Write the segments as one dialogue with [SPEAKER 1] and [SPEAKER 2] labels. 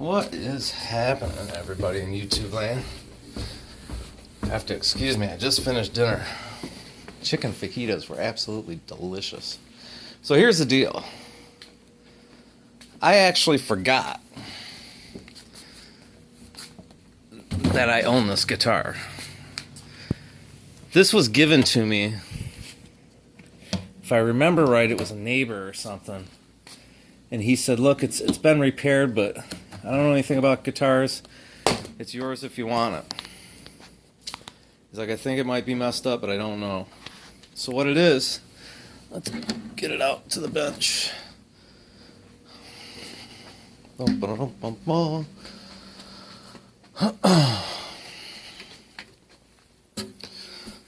[SPEAKER 1] What is happening, everybody in YouTube land? Have to excuse me, I just finished dinner. Chicken fajitas were absolutely delicious. So here's the deal. I actually forgot that I own this guitar. This was given to me, if I remember right, it was a neighbor or something. And he said, look, it's been repaired, but I don't know anything about guitars. It's yours if you want it. He's like, I think it might be messed up, but I don't know. So what it is, let's get it out to the bench.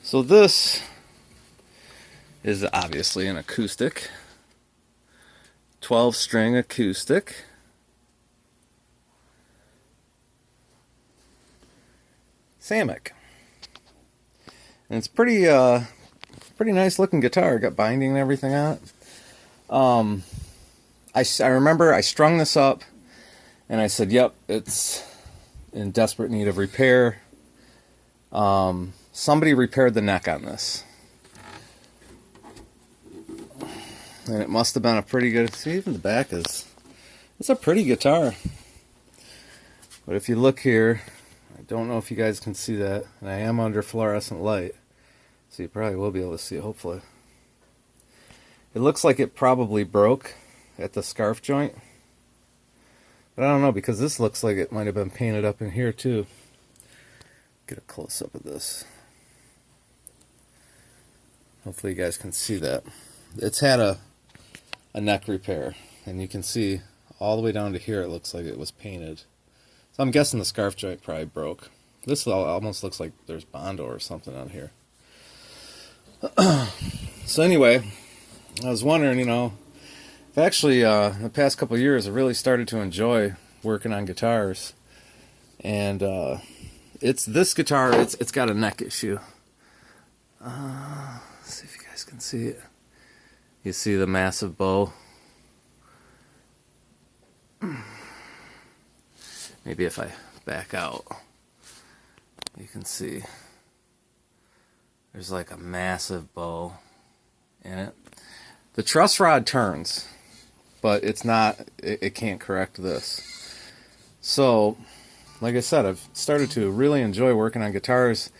[SPEAKER 1] So this is obviously an acoustic, 12-string acoustic. Samick. And it's pretty nice looking guitar. Got binding and everything on it. I remember I strung this up and I said, yep, it's in desperate need of repair. Somebody repaired the neck on this. And it must have been a pretty good, see, even the back is, it's a pretty guitar. But if you look here, I don't know if you guys can see that, and I am under fluorescent light, so you probably will be able to see it, hopefully. It looks like it probably broke at the scarf joint. But I don't know, because this looks like it might have been painted up in here too. Get a close-up of this. Hopefully you guys can see that. It's had a neck repair, and you can see all the way down to here it looks like it was painted. So I'm guessing the scarf joint probably broke. This almost looks like there's Bondo or something on here. So anyway, I was wondering, you know, I've actually, in the past couple of years, I really started to enjoy working on guitars. And it's this guitar, it's got a neck issue. Let's see if you guys can see it. You see the massive bow. Maybe if I back out, you can see there's like a massive bow in it. The truss rod turns, but it's not, it can't correct this. So, like I said, I've started to really enjoy working on guitars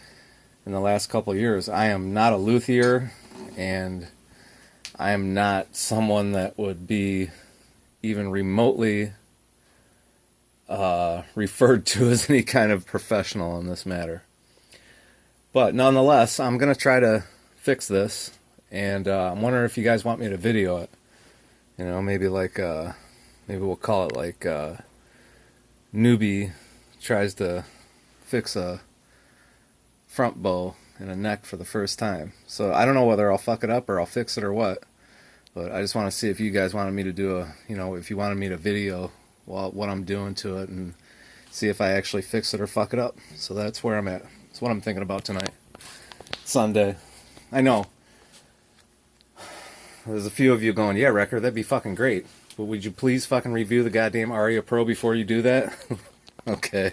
[SPEAKER 1] in the last couple of years. I am not a luthier, and I am not someone that would be even remotely referred to as any kind of professional in this matter. But nonetheless, I'm going to try to fix this, and I'm wondering if you guys want me to video it. You know, maybe like, maybe we'll call it like newbie tries to fix a front bow and a neck for the first time. So I don't know whether I'll fuck it up or I'll fix it or what, but I just want to see if you guys wanted me to do a, you know, if you wanted me to video what I'm doing to it and see if I actually fix it or fuck it up. So that's where I'm at. That's what I'm thinking about tonight. Sunday. I know. There's a few of you going, yeah, Wrecker, that'd be fucking great. But would you please fucking review the goddamn Aria Pro before you do that? Okay.